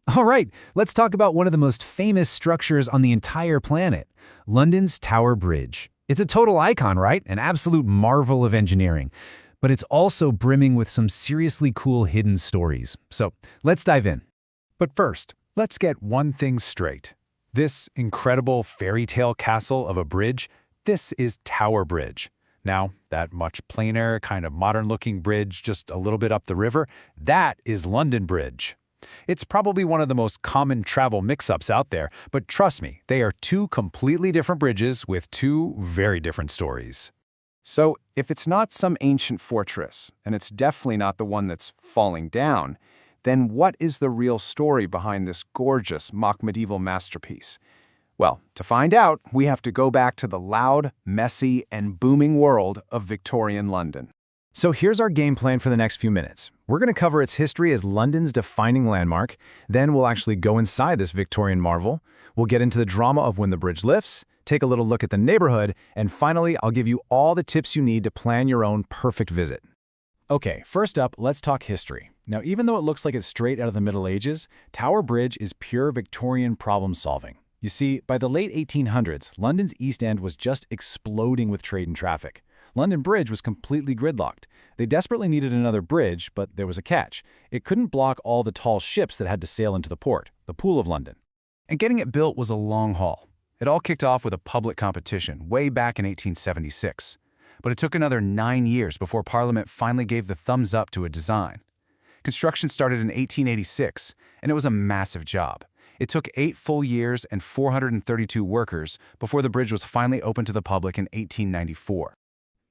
All right, let's talk about one of the most famous structures on the entire planet, London's Tower Bridge. It's a total icon, right? An absolute marvel of engineering. But it's also brimming with some seriously cool hidden stories. So let's dive in. But first, let's get one thing straight. This incredible fairy tale castle of a bridge, this is Tower Bridge. Now, that much plainer, kind of modern-looking bridge just a little bit up the river, that is London Bridge. It's probably one of the most common travel mix-ups out there, but trust me, they are two completely different bridges with two very different stories. So, if it's not some ancient fortress, and it's definitely not the one that's falling down, then what is the real story behind this gorgeous mock-medieval masterpiece? Well, to find out, we have to go back to the loud, messy, and booming world of Victorian London. So here's our game plan for the next few minutes. We're going to cover its history as London's defining landmark, then we'll actually go inside this Victorian marvel, we'll get into the drama of when the bridge lifts, take a little look at the neighborhood, and finally, I'll give you all the tips you need to plan your own perfect visit. Okay, first up, let's talk history. Now, even though it looks like it's straight out of the Middle Ages, Tower Bridge is pure Victorian problem-solving. You see, by the late 1800s, London's East End was just exploding with trade and traffic. London Bridge was completely gridlocked. They desperately needed another bridge, but there was a catch. It couldn't block all the tall ships that had to sail into the port, the Pool of London. And getting it built was a long haul. It all kicked off with a public competition way back in 1876. But it took another 9 years before Parliament finally gave the thumbs up to a design. Construction started in 1886, and it was a massive job. It took 8 full years and 432 workers before the bridge was finally opened to the public in 1894.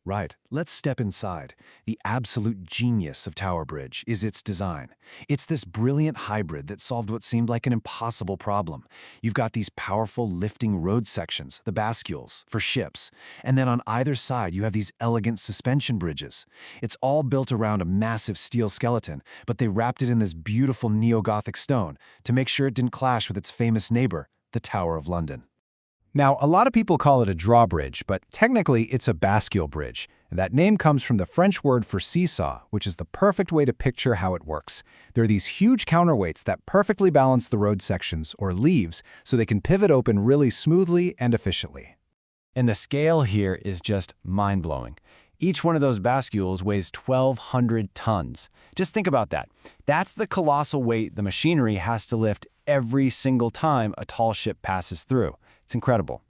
Right, let's step inside. The absolute genius of Tower Bridge is its design. It's this brilliant hybrid that solved what seemed like an impossible problem. You've got these powerful lifting road sections, the bascules, for ships, and then on either side you have these elegant suspension bridges. It's all built around a massive steel skeleton, but they wrapped it in this beautiful neo-Gothic stone to make sure it didn't clash with its famous neighbor, the Tower of London. Now, a lot of people call it a drawbridge, but technically it's a bascule bridge. And that name comes from the French word for seesaw, which is the perfect way to picture how it works. There are these huge counterweights that perfectly balance the road sections, or leaves, so they can pivot open really smoothly and efficiently. And the scale here is just mind-blowing. Each one of those bascules weighs 1,200 tons. Just think about that. That's the colossal weight the machinery has to lift every single time a tall ship passes through. It's incredible.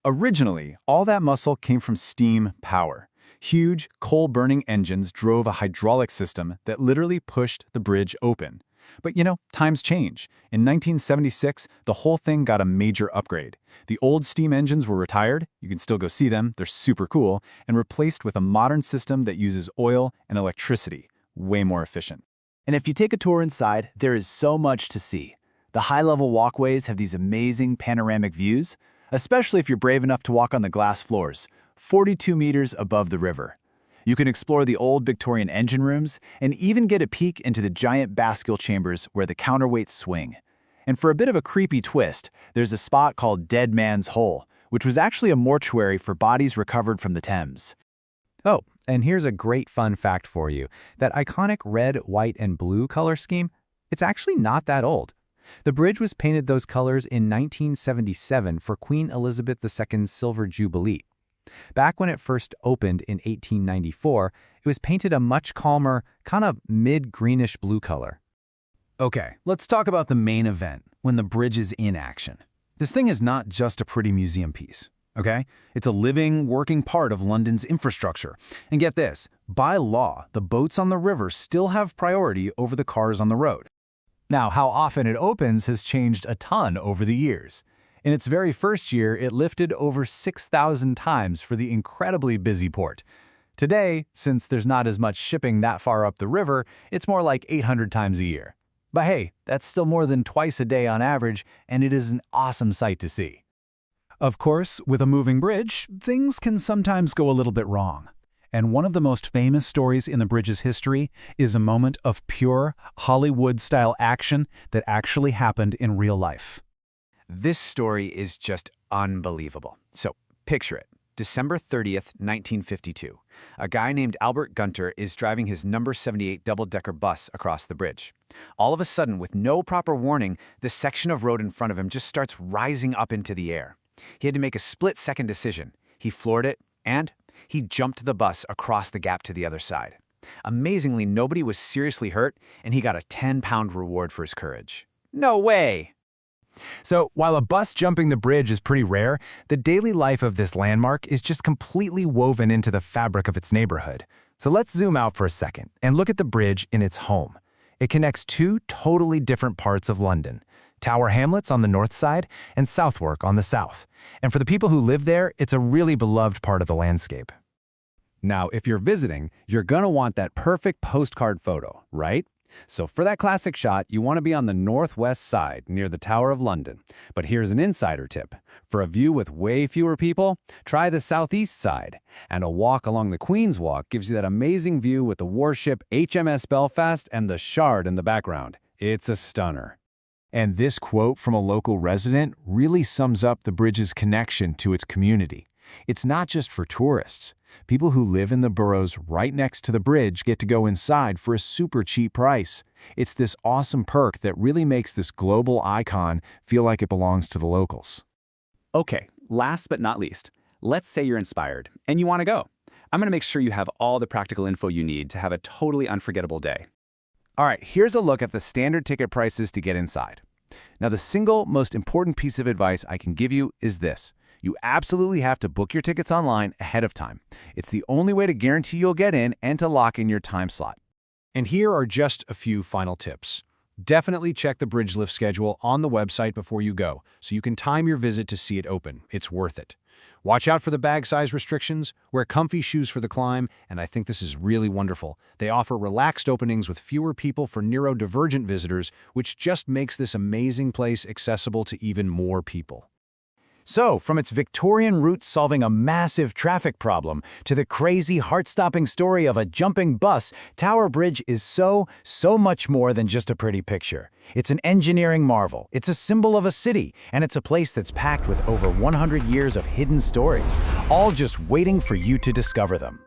Originally, all that muscle came from steam power. Huge, coal-burning engines drove a hydraulic system that literally pushed the bridge open. But times change. In 1976, the whole thing got a major upgrade. The old steam engines were retired, you can still go see them, they're super cool, and replaced with a modern system that uses oil and electricity, way more efficient. And if you take a tour inside, there is so much to see. The high-level walkways have these amazing panoramic views, especially if you're brave enough to walk on the glass floors, 42 meters above the river. You can explore the old Victorian engine rooms and even get a peek into the giant bascule chambers where the counterweights swing. And for a bit of a creepy twist, there's a spot called Dead Man's Hole, which was actually a mortuary for bodies recovered from the Thames. Oh, and here's a great fun fact for you. That iconic red, white, and blue color scheme, it's actually not that old. The bridge was painted those colors in 1977 for Queen Elizabeth II's Silver Jubilee. Back when it first opened in 1894, it was painted a much calmer, kind of mid-greenish blue color. Okay, let's talk about the main event, when the bridge is in action. This thing is not just a pretty museum piece, okay? It's a living, working part of London's infrastructure. And get this, by law, the boats on the river still have priority over the cars on the road. Now, how often it opens has changed a ton over the years. In its very first year, it lifted over 6,000 times for the incredibly busy port. Today, since there's not as much shipping that far up the river, it's more like 800 times a year. But hey, that's still more than twice a day on average, and it is an awesome sight to see. Of course, with a moving bridge, things can sometimes go a little bit wrong. And one of the most famous stories in the bridge's history is a moment of pure Hollywood-style action that actually happened in real life. This story is just unbelievable. So, picture it. December 30th, 1952. A guy named Albert Gunter is driving his number 78 double-decker bus across the bridge. All of a sudden, with no proper warning, the section of road in front of him just starts rising up into the air. He had to make a split-second decision. He floored it, and he jumped the bus across the gap to the other side. Amazingly, nobody was seriously hurt, and he got a 10-pound reward for his courage. No way! So, while a bus jumping the bridge is pretty rare, the daily life of this landmark is just completely woven into the fabric of its neighborhood. So let's zoom out for a second and look at the bridge in its home. It connects two totally different parts of London, Tower Hamlets on the north side and Southwark on the south. And for the people who live there, it's a really beloved part of the landscape. Now, if you're visiting, you're gonna want that perfect postcard photo, right? So for that classic shot, you want to be on the northwest side, near the Tower of London. But here's an insider tip. For a view with way fewer people, try the southeast side. And a walk along the Queen's Walk gives you that amazing view with the warship HMS Belfast and the Shard in the background. It's a stunner. And this quote from a local resident really sums up the bridge's connection to its community. It's not just for tourists. People who live in the boroughs right next to the bridge get to go inside for a super cheap price. It's this awesome perk that really makes this global icon feel like it belongs to the locals. Okay, last but not least, let's say you're inspired and you want to go. I'm going to make sure you have all the practical info you need to have a totally unforgettable day. All right, here's a look at the standard ticket prices to get inside. Now, the single most important piece of advice I can give you is this. You absolutely have to book your tickets online ahead of time. It's the only way to guarantee you'll get in and to lock in your time slot. And here are just a few final tips. Definitely check the bridge lift schedule on the website before you go, so you can time your visit to see it open. It's worth it. Watch out for the bag size restrictions, wear comfy shoes for the climb, and I think this is really wonderful. They offer relaxed openings with fewer people for neurodivergent visitors, which just makes this amazing place accessible to even more people. So, from its Victorian roots solving a massive traffic problem to the crazy, heart-stopping story of a jumping bus, Tower Bridge is so much more than just a pretty picture. It's an engineering marvel, it's a symbol of a city, and it's a place that's packed with over 100 years of hidden stories, all just waiting for you to discover them.